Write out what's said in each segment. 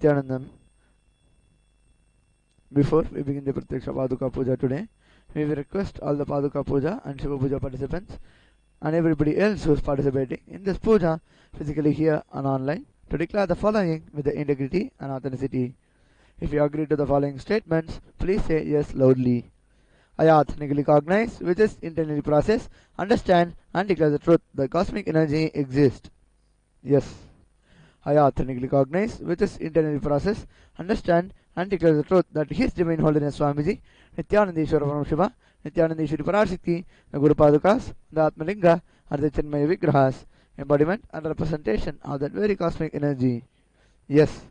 Nityanandam. Before we begin the Pratyaksha Paduka Puja today, we will request all the Paduka Puja and Shiva Puja participants and everybody else who is participating in this puja, physically here and online, to declare the following with the integrity and authenticity. If you agree to the following statements, please say yes loudly. I authentically recognize, which is internally process, understand and declare the truth that cosmic energy exists. Yes. I authentically recognize, which is internally process, understand and declare the truth that His Divine Holiness Swamiji, Nityanandeshwara Paramshiva, Nityanandeshwari Parashakti, the Guru Padukas, the Atmalinga, are the Chinmaya Vigrahas, embodiment and representation of that very cosmic energy. Yes.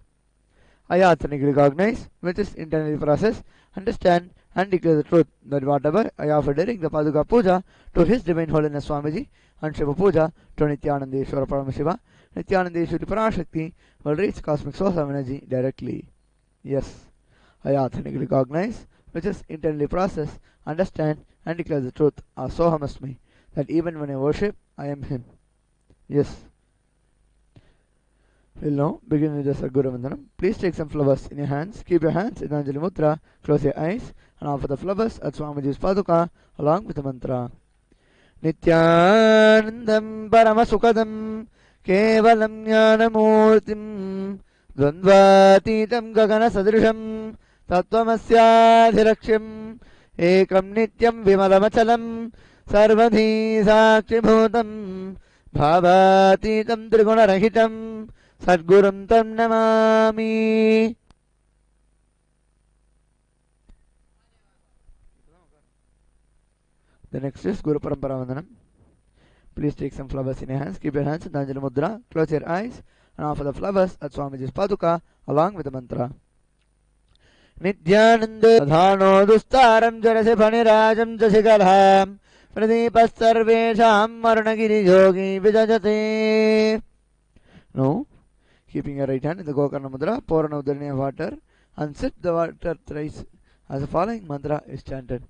I authentically recognize, which is internally process, understand and declare the truth that whatever I offer during the Paduka Puja to His Divine Holiness Swamiji and Shiva Puja to Nityanandeshwara Paramshiva, Nityanandeshwari Parashakti will reach cosmic source of energy directly. Yes, I authentically recognize, which is internally process, understand and declare the truth of Soham Asmi, that even when I worship, I am Him. Yes. We'll now begin with the Sadguru Vandanam. Please take some flowers in your hands. Keep your hands in Anjali Mudra. Close your eyes and offer the flowers at Swamiji's Paduka along with the mantra. Nityanandam Paramasukadam Kevalam Jnanamurtim Dvandvatitam Gagana Sadrisham Tattvamasyaadhirakshim Ekam Nityam Vimalamachalam Sarvadhi Sakshibhutam Bhavatitam Trigunarahitam Sadgurum Tam Namami. The next is Guru Parampara Vandanam. Please take some flowers in your hands. Keep your hands in Anjali Mudra. Close your eyes and offer the flowers at Swamiji's Paduka along with the mantra. Nityananda Dhano Dustaram Jarase Panirajam Jasikalam Pradeepas Sarvesham Marunagiri Yogi Vijajate. Now, keeping your right hand in the Gokarna Mudra, pour an Udharani of water and sip the water thrice as the following mantra is chanted.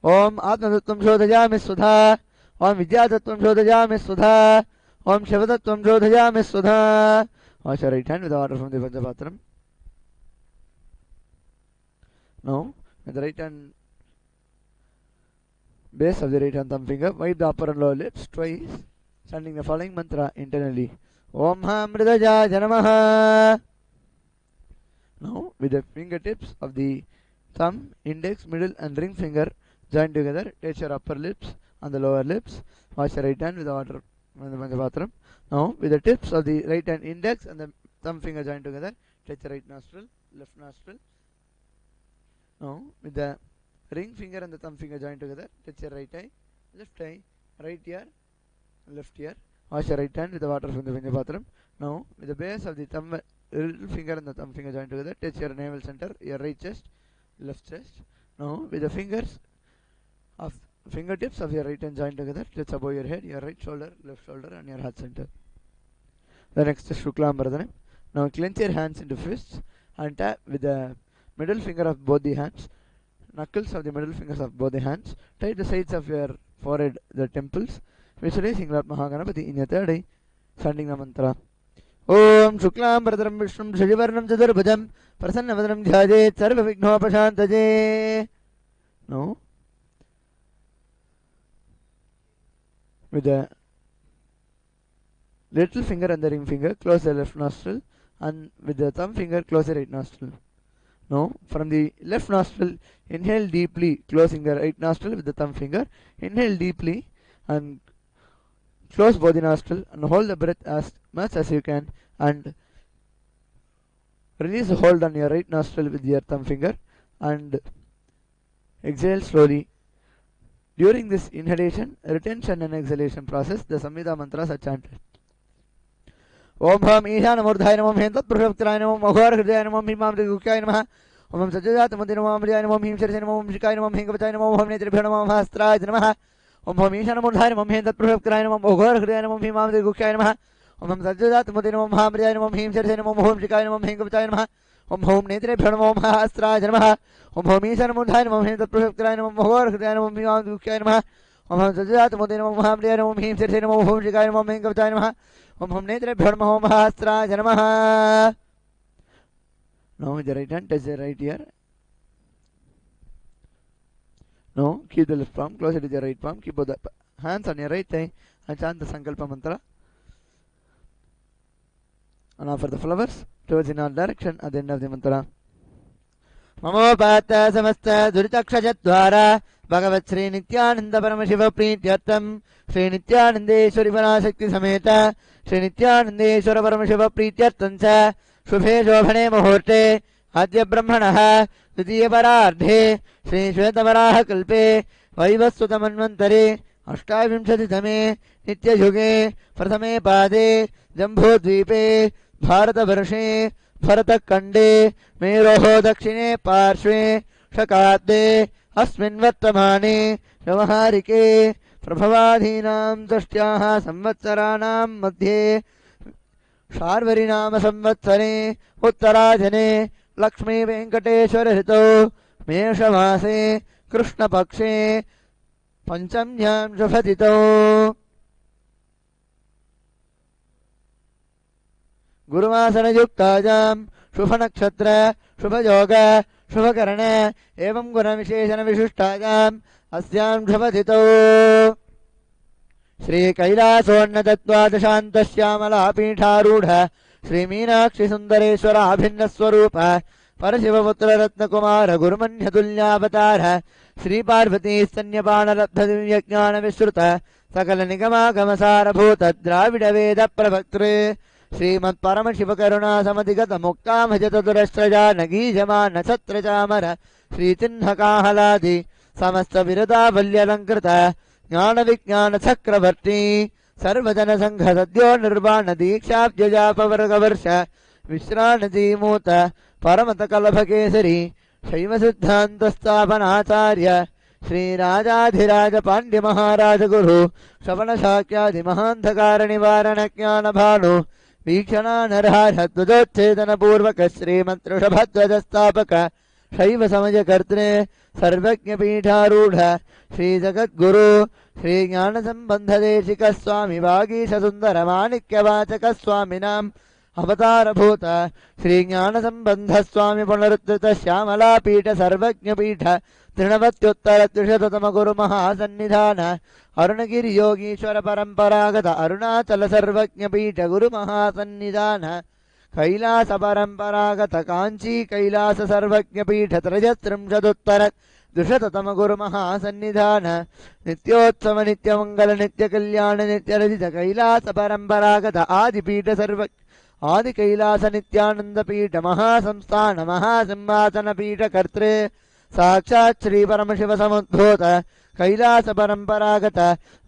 Om Atmatattvam Shodhajami Sudha, Om Vidyatattvam Shodhajami Sudha, Om Shivatattvam Shodhajami Sudha. Wash your right hand with the water from the Panchapatram. Now, with the right hand base of the right hand thumb finger, wipe the upper and lower lips twice, chanting the following mantra internally. Om Hamridaja Janamaha. Now, with the fingertips of the thumb, index, middle and ring finger join together, touch your upper lips and the lower lips. Wash your right hand with the water from the Panchapatram. Now, with the tips of the right hand index and the thumb finger join together, touch your right nostril, left nostril. Now, with the ring finger and the thumb finger join together, touch your right eye, right ear, left ear. Wash your right hand with the water from the Panchapatram. Now, with the base of the thumb, little finger and the thumb finger join together, touch your navel center, your right chest, left chest. Now, with the fingers of fingertips of your right hand join together, touch above your head, your right shoulder, left shoulder, and your heart center. The next is Shuklam Bharadhanam. Now, clench your hands into fists and tap with the middle finger of both the hands, knuckles of the middle fingers of both the hands. Tie the sides of your forehead, the temples. Visualizing Lord Mahaganapati in your third eye, chanting the mantra. Om Shuklam Bharadharam Vishnum Shajivarnam Chaturbhujam Prasannavadhanam Dhyajet Sarva Vignopashantaje. Now, with the little finger and the ring finger, close the left nostril, and with the thumb finger, close the right nostril. Now, from the left nostril, inhale deeply, closing the right nostril with the thumb finger. Inhale deeply and close both the nostril and hold the breath as much as you can and release the hold on your right nostril with your thumb finger and exhale slowly. During this inhalation, retention and exhalation process, the Samhita mantras are chanted. Om Ham Ishana Murdhaya Namam Hentat Prashaptraya Namam Aghar Hridaya Namam Himam Trigukyaya Namah Om Sajjajat Mudhi Namam Amriyaya Namam Him Sharsaya Namam Shikaya Namam Hingavachaya Namam Om Netribhya Namam Hastraya Namah Om Ham Ishana Murdhaya Namam Hentat Prashaptraya Namam Aghar Hridaya Namam Himam Trigukyaya Namah Om Sajjajat Mudhi Namam Amriyaya Namam Him Sharsaya Namam Om Shikaya Namam Hingavachaya Namah Om Hom Netribhya Namam Hastraya Namah Om Ham Ishana Murdhaya Namam Hentat Prashaptraya Namam Aghar Hridaya Namam Himam Trigukyaya Namah Om Sajjajat Mudhi Namam Amriyaya Namam Him Sharsaya Namam Om Shikaya Namam Hingavachaya Namah Om Hom Netribhya Namam Hastraya Namah. Now with the right hand, touch the right ear. Now keep the left palm closer to the right palm. Keep both the hands on your right thigh and chant the Sankalpa mantra. And offer the flowers towards in our direction at the end of the mantra. ममोपात्त समस्त दुरितक्षजद्वारा भगवत् श्री नित्यानंद परम शिव प्रीत्यर्थम श्री नित्यानंदेश्वरी पराशक्ति समेत श्री नित्यानंदेश्वर परम शिव प्रीत्यर्थं च शुभे शोभने मुहूर्ते अद्य ब्रह्मणः द्वितीय परार्धे श्री श्वेतवराह कल्पे वैवस्वत मन्वन्तरे अष्टाविंशतितमे नित्ययुगे प्रथमे पादे जम्बूद्वीपे भारतवर्षे भरतखण्डे मेरोः दक्षिणे पार्श्वे शकाब्दे अस्मिन् वर्तमाने व्यवहारिके प्रभवादीनां षष्ट्याः संवत्सराणां मध्ये शार्वरीनाम संवत्सरे उत्तरायणे लक्ष्मी वेंकटेश्वर ऋतौ मेषमासे कृष्णपक्षे पंचम्यां शुभतिथौ गुरुवासरयुक्तायां शुभ नक्षत्र शुभ योग शुभ करण एवं गुण विशेषण विशिष्टायाम् अस्यां शुभतिथौ श्री कैलासोन्नतत्वादशान्तश्यामला पीठारूढ़ श्री मीनाक्षि सुंदरेश्वर अभिन्न स्वरूप परशिवपुत्र रत्नकुमार गुरुमन्यतुल्यावतार श्री पार्वती स्तन्यपान लब्ध दिव्य ज्ञान विश्रुत सकल निगमागम सारभूत द्राविड वेद प्रभक्तृ श्रीमत् परम शिव करुणा समधिगत मुक्तामजत दुरस्त्रजा नगीजमान छत्र चामर श्री चिन्ह काहलादि समस्त विरदावल्यलंकृत ज्ञान विज्ञान चक्रवर्ती सर्वजन संघ सद्यो निर्वाण दीक्षाब्जजापवर्गवर्ष विश्राणजी मूत परमत कलभ केसरी शैव सिद्धांत स्थापनाचार्य श्री राजाधिराज पांड्य महाराज गुरु श्रवण शाक्यादि महांधकार निवारण ज्ञान भानु वीक्षणा नरहर ध्वजोच्छेदन पूर्वक श्रीमंत्रषभध्वज स्थापक शैव समज कर्तृ सर्वज्ञ पीठारूढ़ श्री जगद्गुरु श्री ज्ञान संबंध देशिक स्वामी वागीश सुंदर माणिक्य वाचक स्वामिनाम अवतार भूत श्री ज्ञान संबंध स्वामी पुनरुत्थित श्यामला पीठ सर्वज्ञ पीठ तृणवत्युत्तर त्रिशततम गुरु महासन्निधान अरुणगिरि योगीश्वर परंपरागत अरुणाचल सर्वज्ञ पीठ गुरु महासन्निधान कैलास परंपरागत कांची कैलास सर्वज्ञ पीठ त्रयस्त्रिंशदुत्तर द्विशततम गुरु महासन्निधान नित्योत्सव नित्य मंगल नित्य कल्याण नित्य रजित कैलास परंपरागत आदिपीठ सर्व आदि कैलास नित्यानंद पीठ महासंस्थान महासिंहासन पीठ कर्तृ साक्षात् श्री परम शिव समुद्भूत कैलास परंपरागत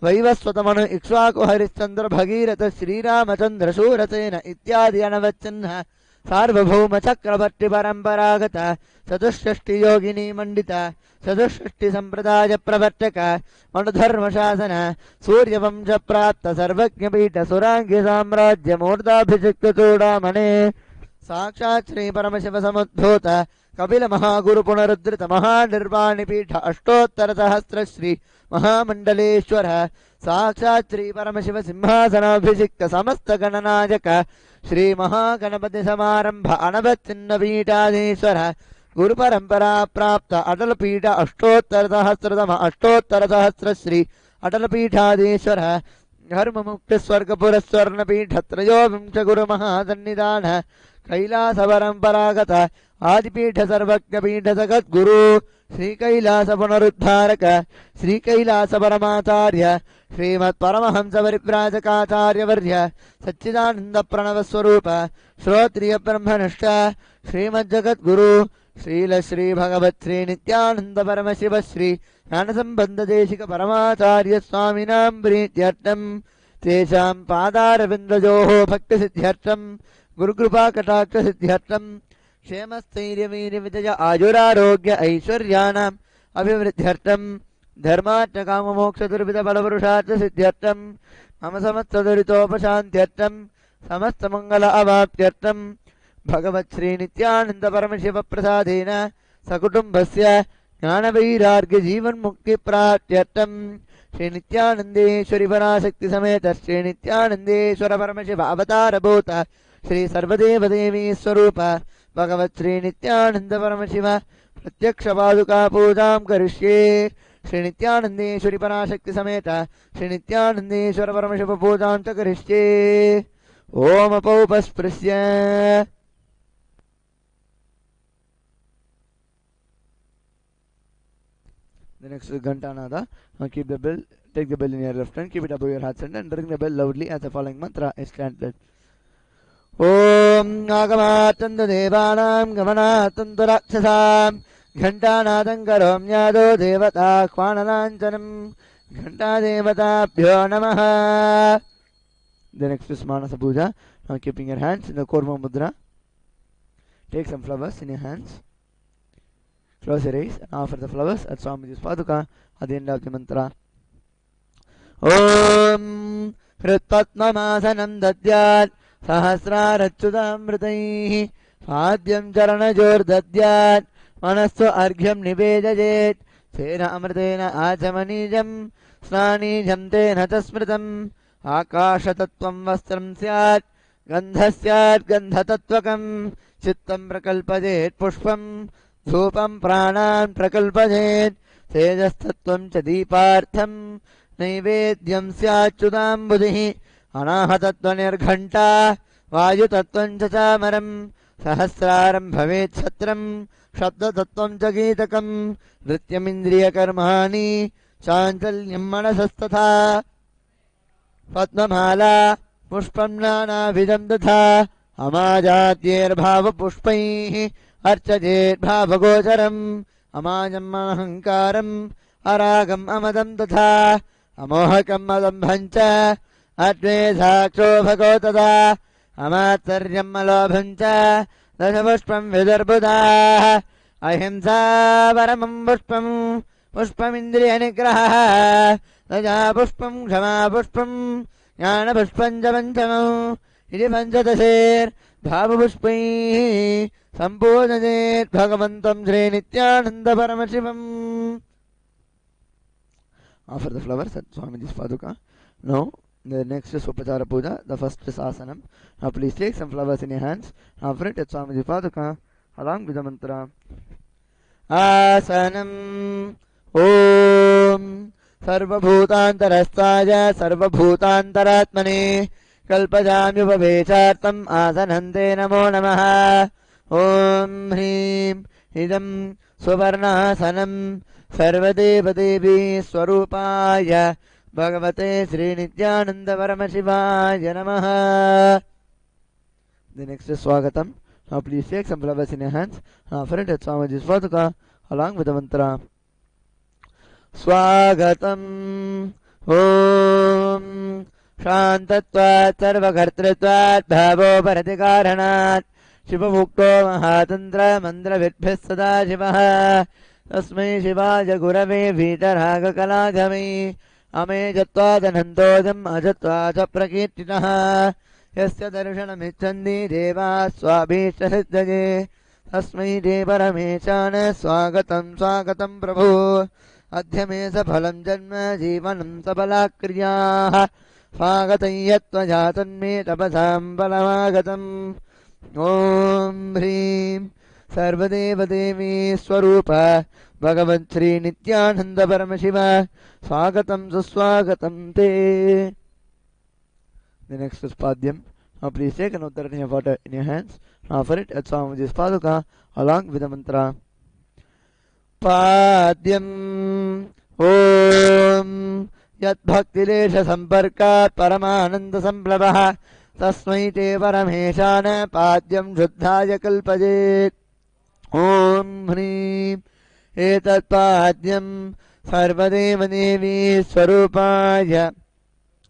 वैवस्वत मनु इक्ष्वाकु हरिश्चंद्र भगीरथ श्रीरामचंद्र शूरसेन इत्यादि अनवच्चिन्ह सार्वभौम चक्रवर्ती परंपरागत चतुष्षष्टि योगिनी मंडित चतुष्षष्टि संप्रदाय प्रवर्तक मनुधर्म शासन सूर्यवंश प्राप्त सर्वज्ञ पीठ सुरांगी साम्राज्य मूर्धाभिषिक्त चूड़ामणे साक्षात् श्री परम शिव समुद्भूत कपिल महागुरु पुनरुद्धृत महानिर्वाणी पीठ अष्टोत्तर सहस्र श्री महामंडलेश्वर साक्षात् श्री परम शिव सिंहासनाभिषिक्त समस्त गणनायक श्री महागणपति समारंभ अनवचिन्न पीठाधीश्वर गुरु परंपरा प्राप्त अटल पीठ अष्टोत्तर सहस्र श्री अटल पीठाधीश्वर धर्म मुक्ति स्वर्गपुर स्वर्ण पीठ त्रयोविंश गुरु महासन्निधान कैलास परंपरागत आदिपीठ सर्वज्ञ पीठ जगत गुरु श्री कैलास पुनरुद्धारक श्री कैलास परमाचार्य श्रीमत् परमहंस परिव्राजकाचार्य वर्य सच्चिदानंद प्रणव स्वरूप श्रोत्रिय ब्रह्मनिष्ठ श्रीमद् जगत गुरु श्रील श्री भगवत् श्री नित्यानंद परम शिव श्री ज्ञान संबंध देशिक परमाचार्य स्वामिनां प्रीत्यर्थं तेषां पादारविन्दयोः भक्ति सिद्ध्यर्थं गुरुकृपा कटाक्ष सिद्ध्यर्थं क्षेमस्थैर्य वीर्य विजय आयुरारोग्य ऐश्वर्याणाम् अभिवृद्ध्यर्थं धर्मार्थ काम मोक्ष दुर्विध बलपुरुषार्थ सिद्ध्यर्थं मम समस्त दुरितोपशान्त्यर्थं समस्त मंगल अवाप्त्यर्थं भगवत् श्री नित्यानंद परम शिव प्रसादेन सकुटुम्बस्य ज्ञान वैराग्य जीवन मुक्ति प्राप्त्यर्थं श्री नित्यानंदेश्वरी पराशक्ति समेत श्री नित्यानंदेश्वर परम शिव अवतार भूत श्री सर्वदेव देवी स्वरूप भगवत् श्री नित्यानंद परमशिव प्रत्यक्ष पादुका पूजां करिष्ये। श्री नित्यानंदेश्वरी पराशक्ति समेत श्री नित्यानंदेश्वर परमशिव पूजां च करिष्ये। ओम अपौपस्पृश्य the next is Ghantanada. Keep the bell, take the bell in your left hand, keep it above your heart center and ring the bell loudly as the following mantra is chanted. Om Agamatandu Devanam Gamanatandu Rakshasam Ghantanadam Karomyado Devata Kvanalanchanam Ghanta Devatabhyo Namaha. The next is Manasa Puja. Now keeping your hands in the Korma Mudra. Take some flowers in your hands. Close your eyes and offer the flowers at Swamiji's Paduka at the end of the mantra. Om Hritpatmamasanam Dadyat Sahasrarachyudamritaihi Padyam Charanajor Dadyat Manastu Arghyam Nivedajet Sena Amritena Achamanijam Snanijam Tena Tasmritam Akashatattvam Vastram Syat Gandhasyat Gandhatatvakam Chittam Prakalpajet Pushpam धूपं प्राणान् प्रकल्पयेत् तेजस्तत्त्वं च दीपार्थं नैवेद्यं स्याच्युताम्बुधिः अनाहतत्वनिर्घण्टा वायुतत्त्वं च चामरं सहस्रारं भवेत् छत्रं शब्दतत्त्वं च गीतकं नृत्यमिन्द्रियकर्माणि चाञ्चल्यं मनसस्तथा पद्ममाला पुष्पं नानाविधं तथा अमाजात्यैर्भावपुष्पैः अर्चयेत् भावगोचरम् अमाजम् अहङ्कारम् अरागम् अमदम् तथा अमोहकम् अदम्भम् च अद्वेषाक्षोभको तथा अमात्सर्यम् अलोभम् च दशपुष्पम् विदर्बुदाः अहिंसा परमम् पुष्पम् पुष्पमिन्द्रियनिग्रहः दया पुष्पम् क्षमा पुष्पम् ज्ञानपुष्पम् च पञ्चमम् इति पञ्चदशैर्भावपुष्पैः Sambodhanet Bhagavantam Sri Nityananda Paramashivam. Offer the flowers at Swamiji's Paduka. Now, the next is Upachara Puja. The first is Asanam. Now, please take some flowers in your hands. Offer it at Swamiji's Paduka along with the mantra. Asanam Om Sarvabhutantarasthaja Sarvabhutantaratmane Kalpajamyupavechartam Asanante Namo Namaha. Om Hrim Idam Suvarnasanam Sarvadevadevi Swarupaya Bhagavate Sri Nityananda Paramashivaya Namaha. The next is Swagatam. Now please take some flowers in your hands. Offer it at Swamiji's Paduka along with the mantra. Swagatam Om Shantatvat Sarvakartritvat Bhavo Paratikaranat शिवमुक्तो महातंत्र मंत्र विद्भिः सदा शिवः तस्मै शिवाय गुरवे वीतरागकलाधमे अमे जत्वादनन्तोऽजम् अजत्वाच प्रकीर्तितः यस्य दर्शनमिच्छन्ति देवाः स्वाभीष्टसिद्धये तस्मै ते परमेशान स्वागतं स्वागतं प्रभो अद्य मे सफलं जन्म जीवनं सफलाक्रियाः स्वागतं यत्त्वया तन्मे तपसां फलमागतम् Om Hrim Sarvadevadevi Swarupa Bhagavat Sri Nityananda Paramashiva Swagatam Suswagatam Te. The next is Padyam. Now please take an uttarani of water in your hands. Offer it at Swamiji's Paduka along with the mantra. Padyam Om Yat Bhaktilesha Samparkat Paramananda Samplavaha तस्मै ते परमेशान पाद्यं शुद्धाय कल्पयेत् ॐ ह्रीं एतत्पाद्यं सर्वदेवदेवी स्वरूपाय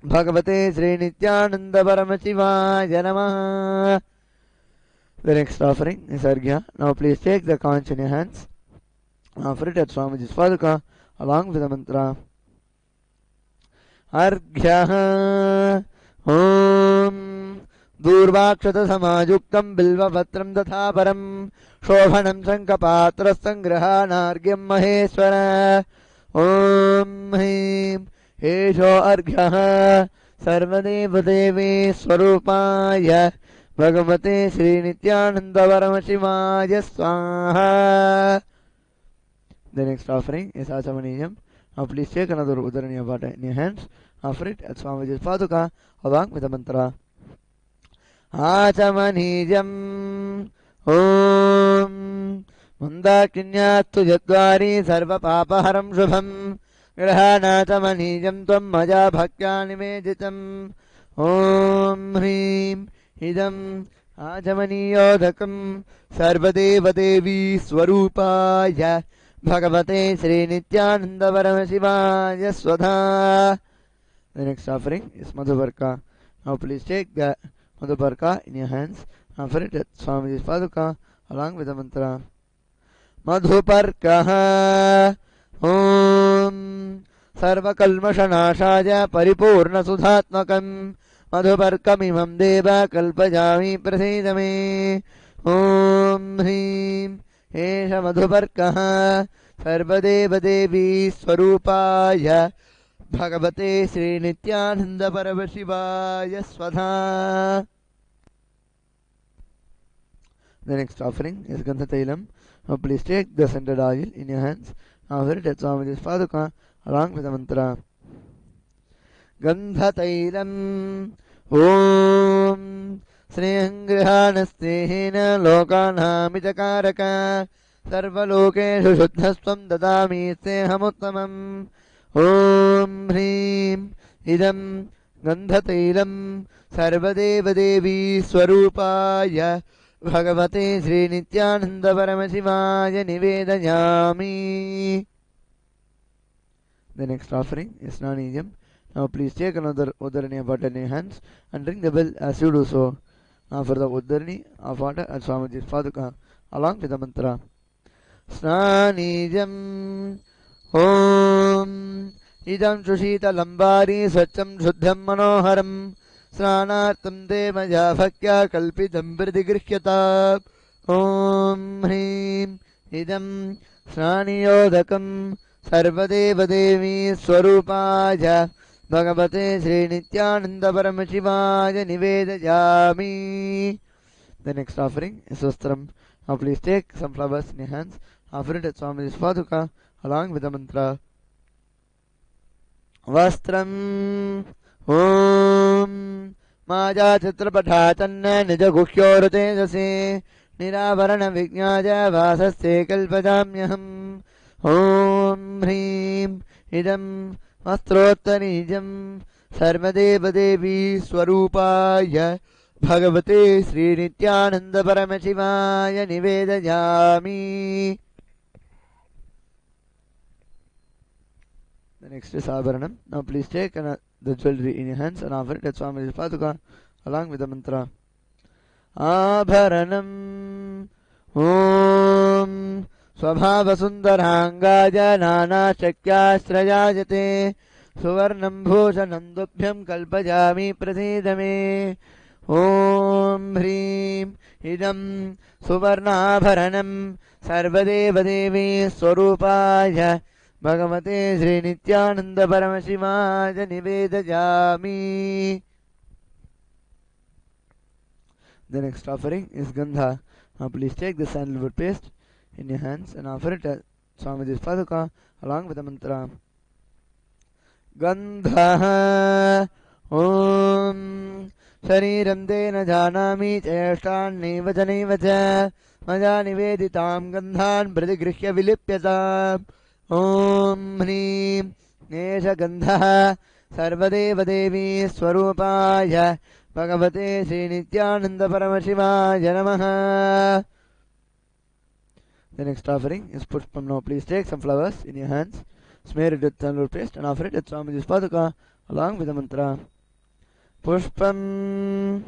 भगवते श्रीनित्यानन्द परमशिवाय नमः. The next offering is Arghya. Now please take the conch in your hands. Offer it at Swamiji's Paduka along with the mantra. Arghya Om Durvakshata Samajuktam Bilvavatram Datha Param Shobhanam Sankapatra Sangrahanargyam Maheswara Om Him Esho Arghya Sarvadevadevi Swarupaya भगवते श्री नित्यानंद परमशिवाय स्वाहा. The next offering is Achamaniyam. Now please take another Udarani of water in your hands. Offer it at Swamiji's Paduka along with the mantra. Achamaniyam Om Mandakinyattu Jadvari Sarva Papaharam Shubham Grahanachamaniyam Tvam Maja Bhaktya Nimejitam Om Hrim Idam Achamaniyodhakam Sarvadeva Devi Swarupaya Bhagavate Sri Nityananda Paramasivaya Swadha. The next offering is Madhubarka. Now please take the Madhubarka in your hands and offer it at Swamiji's Paduka along with the mantra. Madhuparkaha Om Sarvakalmashanashaya Paripurna Sudhatmakam Madhuparkamimam Deva Kalpajami Prasidame Om Hrim Esha Madhuparkaha Sarvadeva Devi Swarupaya Bhagavate Sri Nityananda Paramashivaya Swadha. The next offering is Gandha Tailam. Now please take the scented oil in your hands and offer it at Swamiji's Paduka along with the mantra. Gandha Tailam Om Snehangrihanasteena Lokanamitakaraka Sarvalokeshu Shuddhasvam Dadami Stehamuttamam Om Hrim Idam Gandhatailam Sarvadeva Devi Swarupaya Bhagavate Sri Nityananda Paramasivaya Nivedayami. The next offering is Nanijam. Now please take another Udarani of water in your hands and ring the bell as you do so. Now for the Udarani of water at Swamiji's Paduka along with the mantra. Snanijam Om Idam Shushita Lambari Swacham Shuddham Manoharam Snanartam Devaja Bhakya Kalpitam Vridigrihyata Om Hrim Idam Snaniyodakam Sarvadeva Devi Swarupaya Bhagavate Sri Nityananda Paramashivaya Nivedayami. The next offering is Vastram. Now please take some flowers in your hands, offer it at Swamiji's Paduka along with the mantra. Vastram Om Maja Chitrapatha Channa Nija Guhyor Tejase Niravarana Vijnaja Vasasya Kalpajamyaham Om Hrim Idam Vastrottarijam Sarvadeva Devi Swarupaya Bhagavate Sri Nityananda Paramashivaya Nivedayami. The next is Abharanam. Now please take the jewelry in your hands and offer it at Swamiji's Paduka along with the mantra. Abharanam Om Swabhava Sundarangaya Nana Shakyashrayajate Suvarnam Bhushanam Dubhyam Kalpajami Prasidame Om Hrim Idam Suvarnabharanam Sarvadeva Devi Swarupaya Bhagavate Sri Nityananda Paramashivaya Nivedayami. The next offering is Gandha. Now please take the sandalwood paste in your hands and offer it at Swamiji's Paduka along with the mantra. Gandha Om Shariram Dena Janami Cheshtan Neva Cha Maja Niveditam Gandhan Pradigrihya Vilipyata Om Hrim Nesha Gandha Sarvadeva Devi Swarupaya Bhagavate Sri Nityananda Paramashivaya Namaha. The next offering is Pushpam. Now please take some flowers in your hands, smear it with sandalwood paste and offer it at Swamiji's Paduka along with the mantra. Pushpam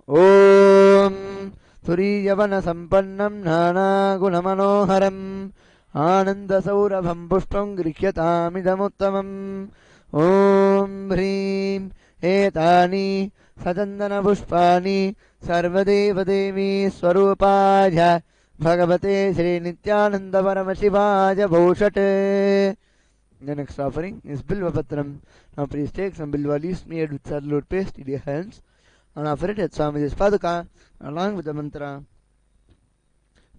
Om Suriyavana Sampannam Nana Gunamanoharam Ananda Saurabham Pushpam Grihyatamidamuttamam Om Hrim Etani Satandana Pushpani Sarvadeva Devi Swarupaya Bhagavate Sri Nityananda Paramashivaya Bhushate. The next offering is Bilva Patram. Now please take some bilva leaves smeared with sandalwood paste in your hands and offer it at Swamiji's Paduka along with the mantra.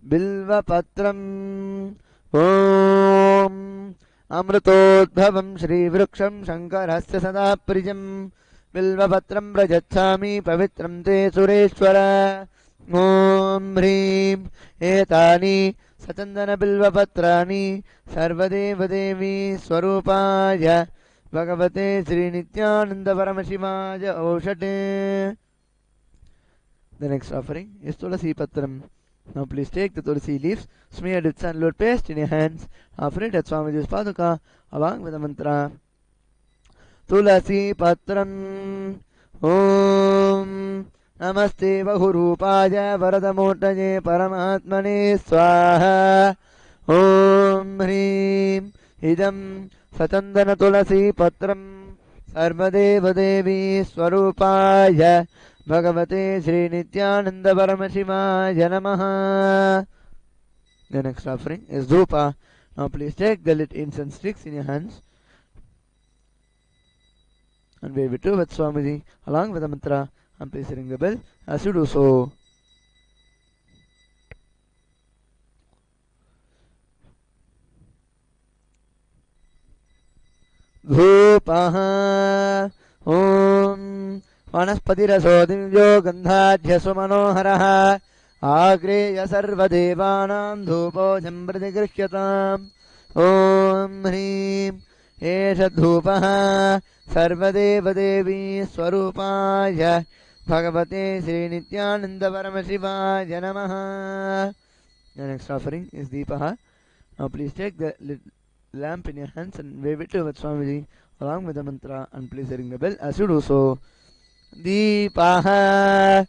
Bilva Patram Om Amritodbhavam Shri Vruksham Shankarasya Sada Prijam Bilva Patram Rajachami Pavitram Te Sureshwara Om Hrim Etani Satandana Bilva Patrani Sarvadeva Devi Swarupaya Bhagavate Sri Nityananda Paramashivaya Oshate. The next offering is Tulasi Patram. Now please take the Tulasi leaves, smeared with sandalwood paste in your hands, offer it at Swamiji's Paduka along with the mantra. Tulasi Patram Om Namaste Vahurupaya Varadamotaye Paramatmane Swaha Om Hrim Idam Satandana Tulasi Patram Sarvadeva Devi Swarupaya Bhagavate Sri Nityananda Paramashivaya Namaha. The next offering is Dhupa. Now please take the lit incense sticks in your hands and wave it to with Swamiji along with the mantra, and please ring the bell as you do so. Dhupaha Om Vanaspatiraso Divyo Gandhadhyasu Manoharaha Agreya Sarvadevanam Dhupo Jampratigrihyatam Om Hrim Esha Dhupaha Sarvadeva Devi Swarupaya Bhagavate Sri Nityananda Paramashivaya Namaha. The next offering is Deepaha. Now please take the lamp in your hands and wave it to Swamiji along with the mantra, and please ring the bell as you do so. Deepaha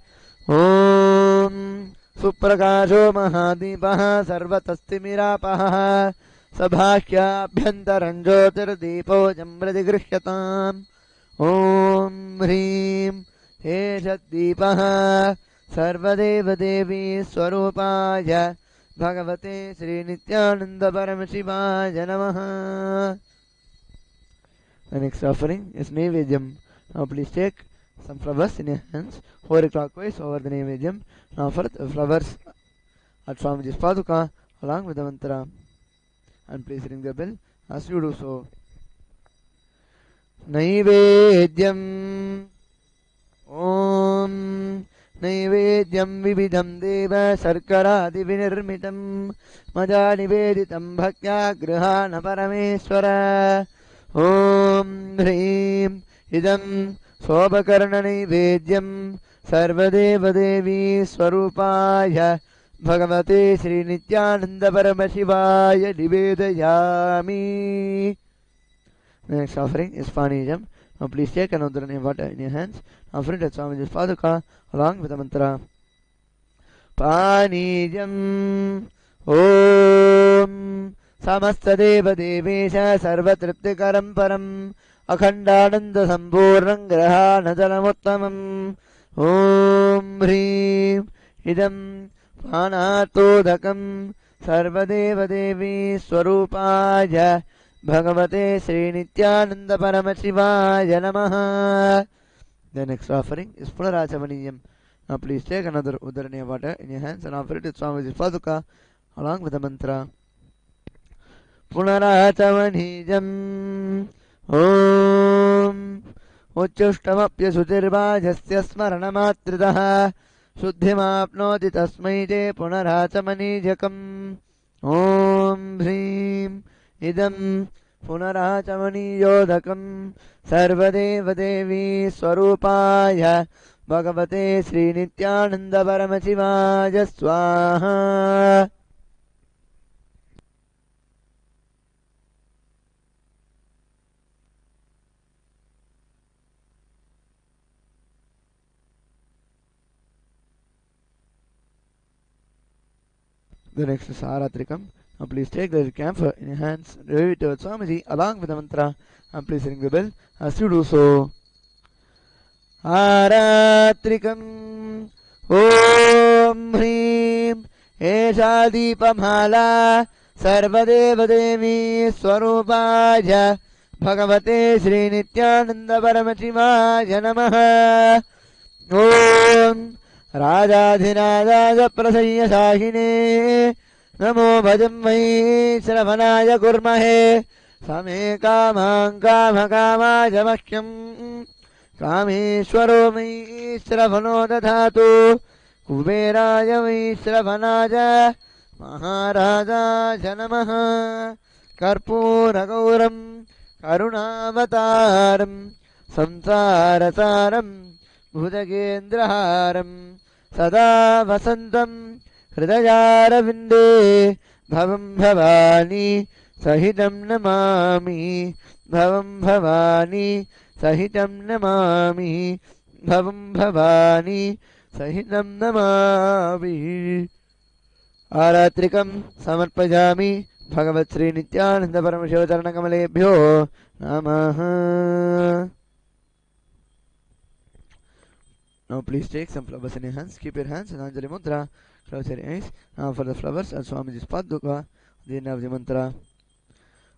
Om Suprakasho Mahadeepaha Sarvatastimiراpaha Sabhakyabhyantaram Jyotirdeepo Jampratigrihyatam Om Hrim Eshatdeepaha Sarvadeva Devi Swarupaya Bhagavate Sri Nityananda Paramashivaya Namaha. The next offering is Naivedyam. Now please take some flowers in your hands, hold clockwise over the Naivedyam. Now offer the flowers at Swamiji's Paduka along with the mantra, and please ring the bell as you do so. Naivedyam Om Naivedyam Vividham Deva Sarkaradi Vinirmitam Maja Niveditam Bhaktya Grihana Parameswara Om Hrim Idam Sobakarna Naivedyam Sarvadeva Devi Swarupaya Bhagavate Sri Nityananda Paramashivaya Nivedayami. The next offering is Panijam. Now please take another name water in your hands, offer it at Swamiji's Paduka along with the mantra. Panijam Om Samastadeva Devesha Sarvatriptikaram Param Akhandananda Samburnam Grahanadalamuttamam Om Hrim Idam Panatodakam Sarvadeva Devi Swarupaya Bhagavate Sri Nityananda Paramashivaya Namaha. The next offering is Punarachamaniyam. Now please take another Udaraniya water in your hands and offer it to Swamiji's Paduka along with the mantra. Punarachamaniyam Om Uchchushtamapya Sutirvajasya Smaranamatridaha Shuddhimapnoti Tasmai Te Punarachamanijakam Om Hrim Idam Punarachamaniyoddhakam Sarvadeva Devi Swarupaya Bhagavate Sri Nityananda Paramashivaya Swaha. The next is Aratrikam. Now please take the camphor in your hands, wave it towards Swamiji along with the mantra, and please ring the bell as you do so. Aratrikam Om Hrim Esha Deepamala Sarvadeva Devi Swarupaya Bhagavate Sri Nityananda Paramashivaya Namaha. ॐ राजाधिराजाय प्रसय्यशाहिने नमो भजं वै श्रवणाय कुर्महे समे कामां कामकामाय मह्यं कामेश्वरो मयि श्रवणो दधातु कुबेराय वै श्रवणाय महाराजाय नमः कर्पूरगौरं करुणावतारं संसारसारं भुजगेन्द्रहारं सदा वसन्तं हृदयारविन्दे भवं भवानी सहितं नमामि भवं भवानी सहितं नमामि भवं भवानी सहितं नमामि आरात्रिकं समर्पयामि भगवत् श्री नित्यानंद परमशिव चरणकमलेभ्यो नमः. Now please take some flowers in your hands. Keep your hands in Anjali Mudra. Close your eyes. Now for the flowers and Swamiji's Paduka. The end of the mantra.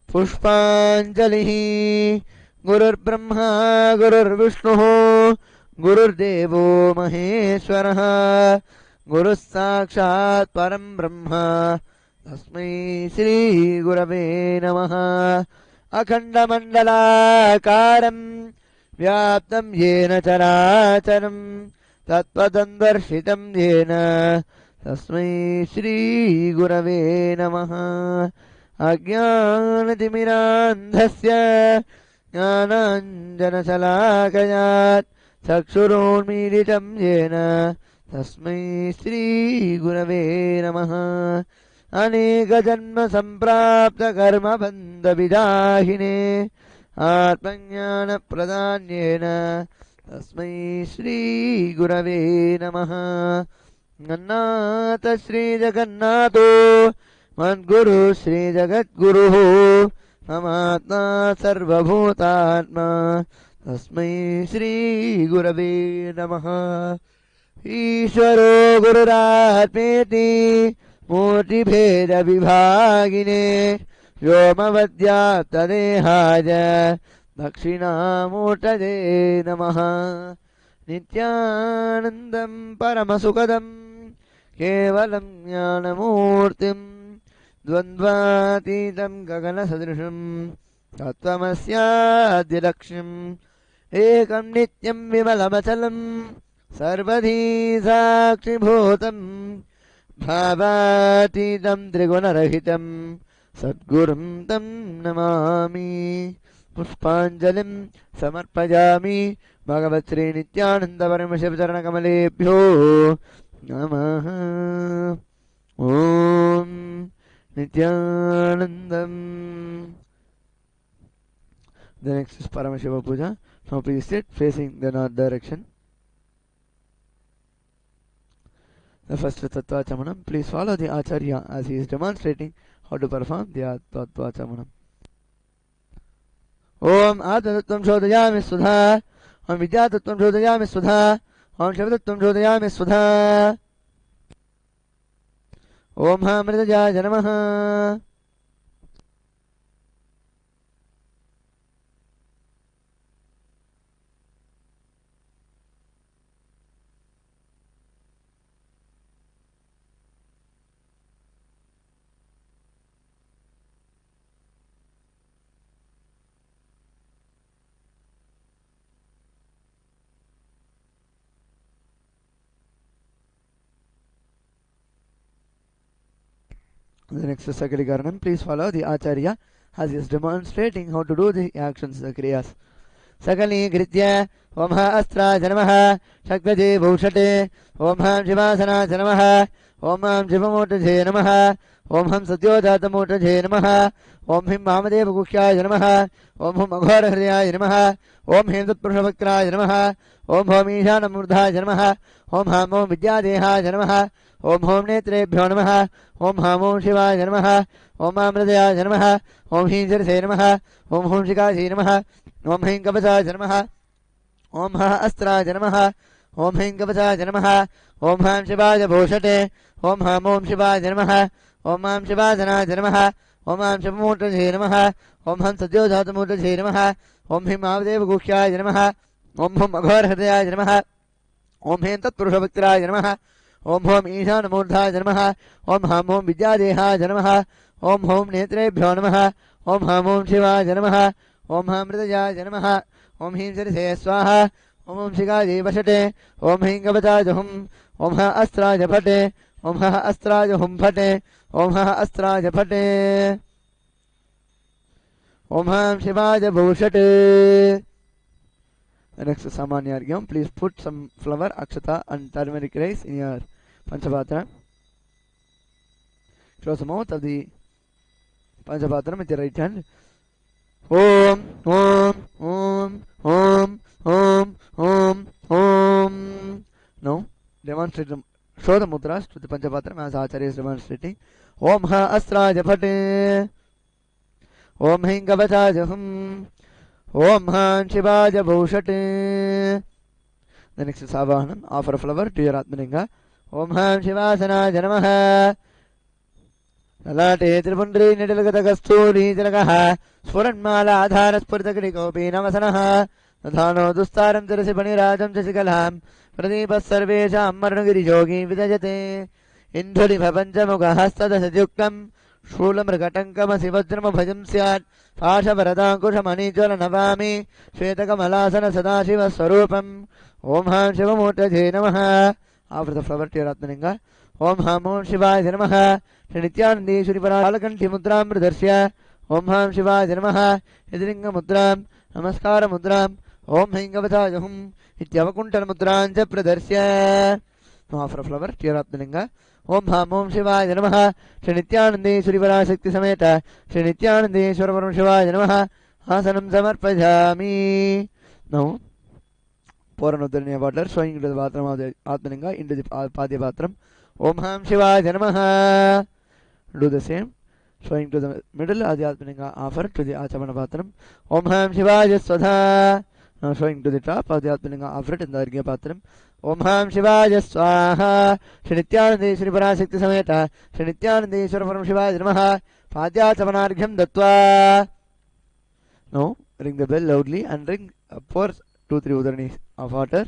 Pushpanjalihi Gurur Brahma Gurur Vishnu Gurur Devo Maheshwaraha Guru Sakshat Param Brahma Tasmai Shri Gurave Namaha. Akhanda Mandalakaram व्याप्तं येन चराचरं तत्त्वदन्दर्शितं येन तस्मै श्रीगुरवे नमः. अज्ञानतिमिरान्धस्य ज्ञानाञ्जनशलाकया चक्षुरोन्मीलितं येन तस्मै श्रीगुरवे नमः. अनेकजन्मसम्प्राप्तकर्मबन्धविदाहिने आत्मज्ञानप्रदान्येन तस्मै श्रीगुरवे नमः. जगन्नाथ श्रीजगन्नाथो मद्गुरु श्रीजगद्गुरुः ममात्मा सर्वभूतात्मा तस्मै श्रीगुरवे नमः. ईश्वरो गुरुरात्मेति मूर्तिभेदविभागिने व्योमवद्व्याप्तदेहाय दक्षिणामूर्तये नमः. नित्यानन्दं परमसुखदं केवलं ज्ञानमूर्तिं द्वन्द्वातीतं गगनसदृशं तत्त्वमस्याद्यलक्ष्यम् एकं नित्यं विमलमचलं सर्वधी साक्षिभूतं भावातीतं त्रिगुणरहितं सद्गुरुं तं नमामि. पुष्पाञ्जलिं समर्पयामि भगवत् श्री नित्यानंद परमशिव चरणकमलेभ्यो नमः. ॐ नित्यानन्दम्. The next is Paramashiva Puja. Now please sit facing the north direction. The first Tattva Chamanam. Please follow the Acharya as he is demonstrating how to perform the Tattva Chamanam. Om Atmattam Shodhayami Sudha. Om Vidyatattam Shodhayami Sudha. Om Shivatattam Shodhayami Sudha. Om Hamridajaya Namaha. The next is Sakali Karanam. Please follow the Acharya as he is demonstrating how to do the actions, the Kriyas. Sakali Gritya Om Ha Astra Janamaha Shaktaje Bhushate Om Ham Shivasana Janamaha Om Ham Shivamotaje Namaha Om Ham Satyodatamotaje Namaha Om Him Mahadev Gukhya Janamaha Om Hum Aghora Hridaya Janamaha Om Him Tatpurushavakra Janamaha Om Hom Ishana Murdha Janamaha Om Ham Om Vidyadeha Janamaha Om Hom Netrebhyo Namaha Om Ham Om Shivaya Namaha Om Amradaya Namaha Om Him Jarse Namaha Om Hom Shikasi Namaha Om Him Kavasa Namaha Om Ha Astra Namaha Om Him Kavasa Namaha Om Ham Shivaya Bhushate Om Ham Om Shivaya Namaha Om Ham Shivasana Namaha Om Ham Shivamutaje Namaha Om Ham Satyodhatamutaje Namaha Om Him Mahadev Gukhya Namaha Om Hum Aghora Hridaya Namaha ओम हें तत्पुरुषभक्तिराय नमः। ओम home ईशानमूर्धाय नमः। ओम हां ओम विद्यादेहाय नमः। ओम home नेत्रेभ्यो नमः। ओम हां ओम शिवाय नमः। ओम हां मृदयाय नमः। ओम ह्रीं शिरसे स्वाहा। ओम ओम शिखायै वषटे। ओम ह्रीं कवचाय हुम्। ओम हा अस्त्राय फटे। ओम हा अस्त्राय हुम् फटे। ओम हा अस्त्राय फटे। ओम हां शिवाय भूषटे। The next Samanya Argyam. Please put some flower, akshata and turmeric rice in your Panchapatra. Close the mouth of the Panchapatra with your right hand. Om, Om, Om, Om, Om, Om, Om. Now, demonstrate the, show the mudras to the Panchapatra as Acharya is demonstrating. Om Ha Astra Japate. Om Hing Kavacha Jahum. Om Han Shivaja Bhushate. The next is Savahanam. Offer a flower to your Atmalinga. Om Han Shivasana Janamaha. Lalate Tripundri Nidalagata Kasturi Janagaha. Spuranmala Adhara Spurtakadikopi Namasanaha. Nadhano Dustaram Terasipani Rajam Jasikalam. Pradeepa Sarvesha Marnagiri Jogi Vidajate. Indhuli Bhapanchamuga Hastada Sadyuktam. शूलमृगटङ्कमसिवज्रम भजं स्यात् पाशवरदाङ्कुशमणिज्वल नवामि श्वेतकमलासन सदाशिवस्वरूपम् ॐ हां शिवमूर्तये नमः after the flower to your Atmalinga ॐ हां ॐ शिवाय नमः श्रीनित्यानन्दीश्वरिपरालकण्ठिमुद्रां प्रदर्श्य ॐ हां शिवाय नमः यदिलिङ्गमुद्रां नमस्कारमुद्रां ॐ हैं कवचाय हुम् इत्यवकुण्ठलमुद्रां च प्रदर्श्य आफ्टर फ्लावर टू योर आत्मलिंगा ओम हां ओम शिवाय नमः श्री नित्यानंदेश्वरी पराशक्ति समेत श्री नित्यानंदेश्वर परम शिवाय नमः आसनं समर्पयामि now Puranuddharaniya water showing into the patram of the Atmalinga into the Padya patram. Om Ham Shivaya Namaha. Do the same, showing to the middle of the Atmalinga, offer to the Achamana patram. Om Ham Shivaya Swadha. Now showing to the top of the Atmalinga, offer it in the Argya patram. Om Ham Shivaya Swaha. Shri Nityanandeshwari Parashakti Sameta Shri Nityanandeshwara Param Shivaya Namaha. Padyachamanargham Dattva. Now ring the bell loudly and ring pour 2-3 udaranis of water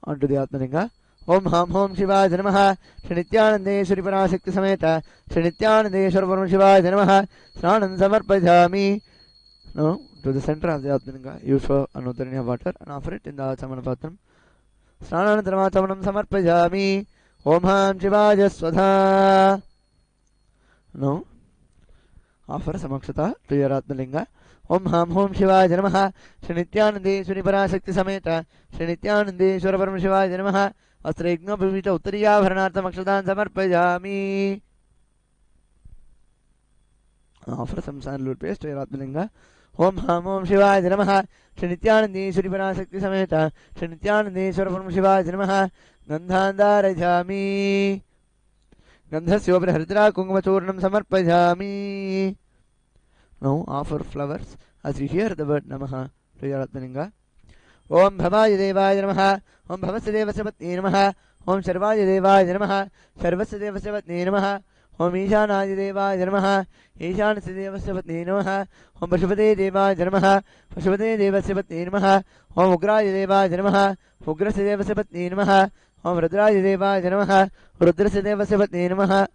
onto the Atmalinga. Om Ham Om Shivaya Namaha. Shri Nityanandeshwari Parashakti Sameta Shri Nityanandeshwara Param Shivaya Namaha. Snanam Samarpayami. Now to the center of the Atmalinga, you show an udarani of water and offer it in the Achamana patram. Snananantramachamam samarpayami. Om Ham Shivaya Swadha. Now offer samakshata to your Atmalinga. Om Ham Om Shivaya Namaha. Shri Nityanandeshwari Parashakti Sameta Shri Nityanandeshwara Param Shivaya Namaha. Astrigna Bhuvita Uttariya Bharanartham Akshatan Samarpayami. Offer some sandalwood paste to your Atmalinga. Om Ham Om Shivaya Namaha. Shri Nityanandeshwari Parashakti Sameta Shri Nityanandeshwara Param Shivaya Namaha. Gandhandarajami. Gandhasyopra Haridra Kungmachurnam Samarpayami. Now offer flowers as you hear the word Namaha to your Atmalinga. Om Bhavaya Devaya Namaha. Om Bhavasya Devasya Patni Namaha. Om Sarvaya Devaya Namaha. Sarvasya Devasya Patni Namaha. Om Ishanaya Devaya Namaha. Ishanasya Devasya Patni Namaha. Om Pashupate Devaya Namaha. Pashupate Devasya Patni Namaha. Om Ugraya Devaya Namaha. Ugrasya Devasya Patni Namaha. Om Rudraya Devaya Namaha. Rudrasya Devasya Patni Namaha.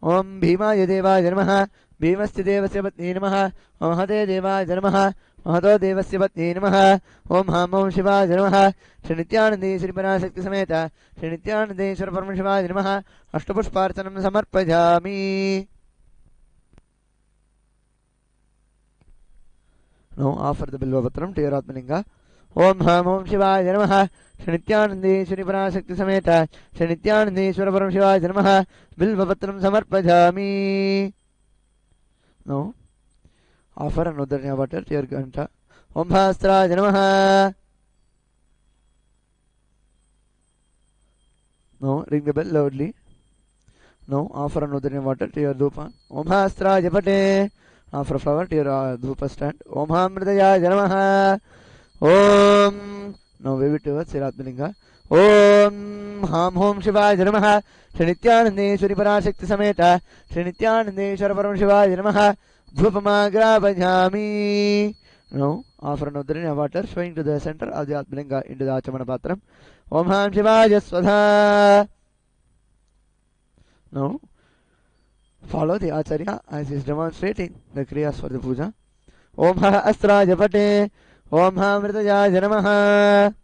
Om Bhimaya Devaya Namaha. भीमस्य देवस्य पत्नी नमः महते देवाय नमः महतो देवस्य पत्नी नमः ओम हां ओम शिवाय नमः श्री नित्यानंदेश्वरी पराशक्ति समेत श्री नित्यानंदेश्वर परम शिवाय नमः अष्टपुष्पार्चनं समर्पयामि. Now offer the bilvapatram to your Atmalinga. Om Ham Om Shivaya Namaha. Shri Nityanandeshwari Parashakti Sameta Shri Nityanandeshwara Param Shivaya Namaha. Bilvapatram samarpayami. Now offer an udaranya water to your Ganta. Om Bhastraya Namaha. Now ring the bell loudly. Now offer an udaranya water to your Dhupan. Om Bhastraya Pate. Offer a flower to your Dhupa stand. Om Hamridaya Namaha. Om. Now wave it towards your Atmalinga. Om Ham Om Shivaya Namaha. Shri Nityanandeshwari Parashakti Sameta Shri Nityanandeshwara Param Shivaya Namaha. Dhupamagrabhajami. Now, offer an Uddrini of water flowing to the center of the Atmalinga into the Achamana Patram. Om Ham Shivaya Swadha. Now, follow the Acharya as he is demonstrating the Kriyas for the puja. Om Ha Astra Japate. Om Ha Mritaya Janamaha.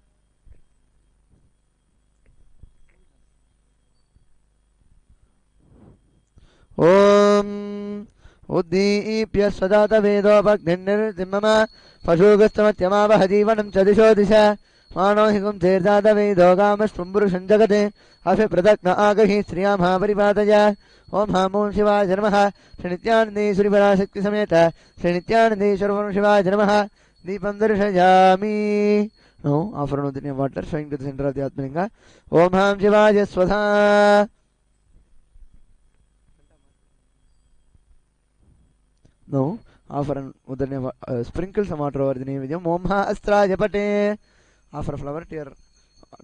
Om Uddipya Swadata Vedopagninirtimama Pashugastamatyamava Jivanam Chadisho Disha Manohigum Tirtata Vedogamas Pumbrusham Jagate Afi Pradakna Agahi Sriyam Havaripadaya Om Hamom Shiva Janamaha Srinityanandi Suriparasekti Sameta Srinityanandi Sarvam Shiva Janamaha Deepam Darshayami. Now, offer Nudini water showing to the center of the Atmalinga. Om Ham Shivaya Swadha. Now, offer an Udarne sprinkle some water over the Nevidyam. Om Ha Astra Japate. Offer a flower to your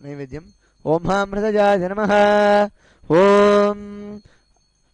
Nevidyam. Om Ha Mritaja Janamaha. Om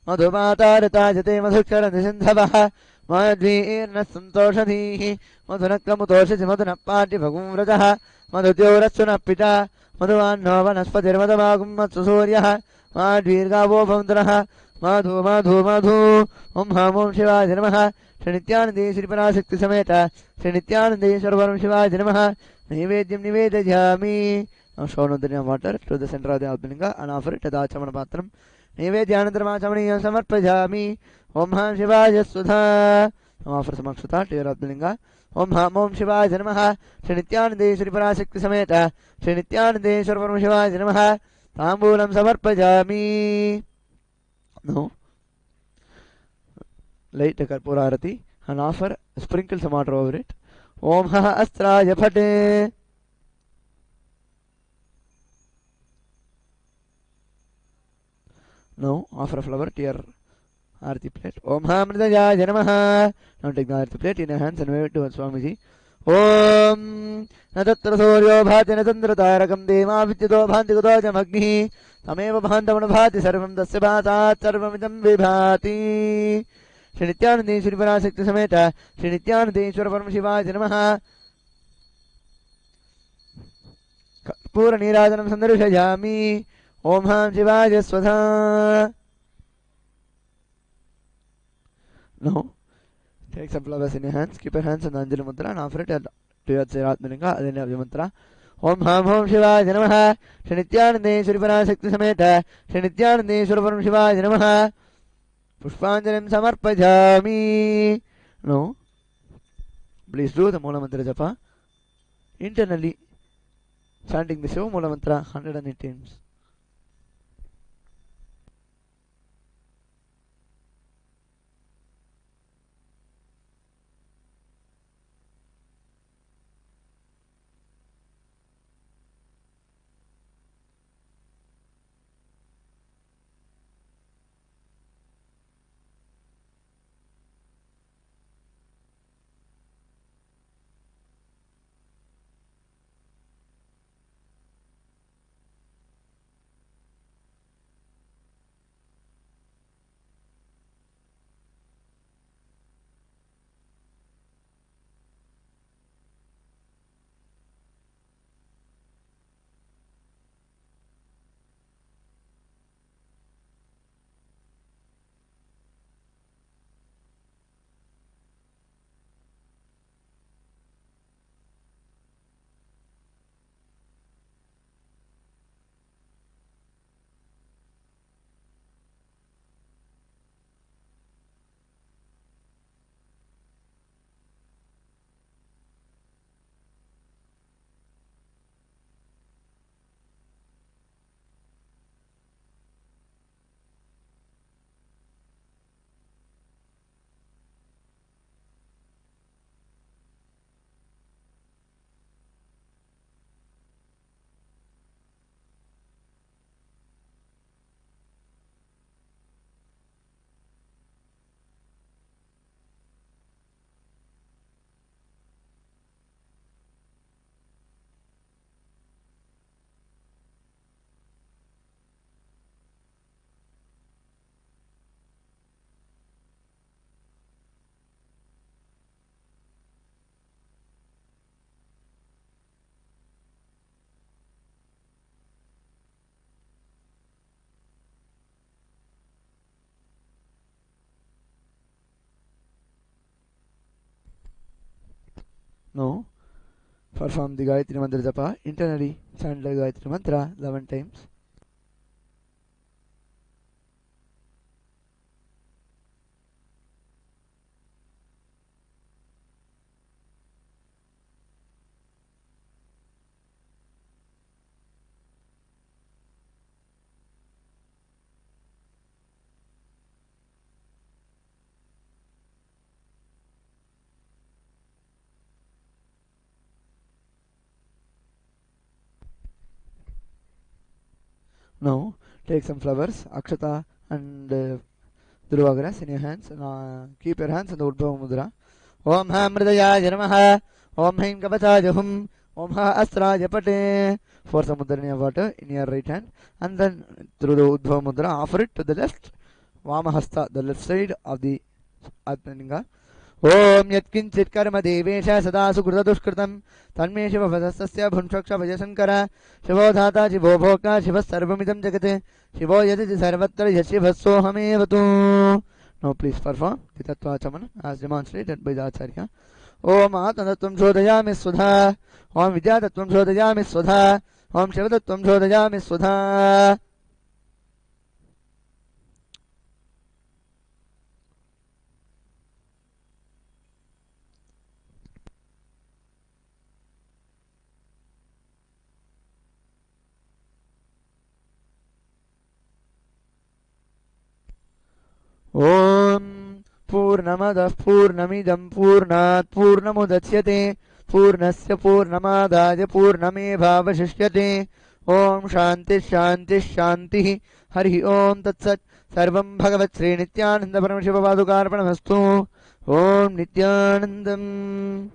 Madhumata Ratajate Madhukara Nisindhavaha. Madhvirna Santoshadhi. Madhunakamutoshati Madhunapati Bhagumrataha. Madhutyurasuna Pita. Madhuvan Novanaspatir Madhavagum Matsusuryaha. Madhvirgavo Bhamdraha. Madhu Madhu Madhu. Om Hamom Shiva Janamaha. Srinityanandi Sriparasekti Sameta Srinityanandi Sarvaram Shiva Janamaha. Nivedyam Nivedajami. Now show Nudrina water to the center of the Atmalinga and offer it to the Achamana Patram. Nivedyanandaram Achamaniya Samarpajami. Om Ham Shivaya Sudha. Now offer some Akshuta to your Atmalinga. Om Hamom Shiva Janamaha. Srinityanandi Sriparasekti Sameta Srinityanandi Sarvaram Shiva Janamaha. Tambulam Samarpajami. No. Light the Karpura Arati and offer sprinkle some water over it. Om Ha Astra Japate. Now offer a flower to your Arati plate. Om Ha Mridaya Janamaha. Now take the Arati plate in your hands and wave it towards Swamiji. Om Natatra Suryo Bhati Natandra Tarakam Dema Vityado Bhanti Jamagni Tameva Bhantamana Bhati Sarvam Dasya Bhatat Sarvamidam Vibhati. Srinityanandi Sriparasekti Sameta Srinityanandi Sarvaram Shiva Janamaha. Pura Nirajanam Sandarishayami. Om Ham Shivaya Swadha. Now, take some flowers in your hands, keep your hands on the Anjali Mantra and offer it to your Atmalinga, then have the mantra. Om Ham Om Shivaya Janamaha. Srinityanandi Sriparasekti Sameta Srinityanandi Sarvaram Shiva Janamaha. Pushpanjalim Samarpajami. No. Please do the Mula Mantra Japa internally, chanting the Shiva Mula Mantra 108 times. Perform the Gayatri Mantra Japa internally. Chant the Gayatri Mantra 11 times. Now take some flowers, akshata and dhruva in your hands and keep your hands in the Udbhava Mudra. Om Ham Hridayaya Namaha. Om Haim Kavachaya Hum. Om Ha Astraya Pate. Pour some Mudra water in your right hand and then through the Udbhava Mudra offer it to the left Vamahasta, the left side of the Atmalinga. Om Yatkinchit Karma Devesha Sada Sukrita Dushkritam Tanme Shiva Vadastasya Bhunchaksha Vajasankara Shivo Dhata Shivo Bhokta Shiva Sarvamidam Jagate Shivo Yaditi Sarvatra Yashivhaso Hamevatu. Now please perform the Tattva Chamana as demonstrated by the Acharya. Om Atanattvam Shodhayami Sudha. Om Vidyatattvam Shodhayami Sudha. Om Shivatattvam Shodhayami Sudha. Om Purnamadah Purnamidam Purnat Purnamudachyate Purnasya Purnamadaya Purnamevavashishyate. Om Shanti Shanti Shanti. Hari Om Tatsat. Sarvam Bhagavat Sri Nityananda Paramashiva Padukarpanamastu. Om Nityanandam.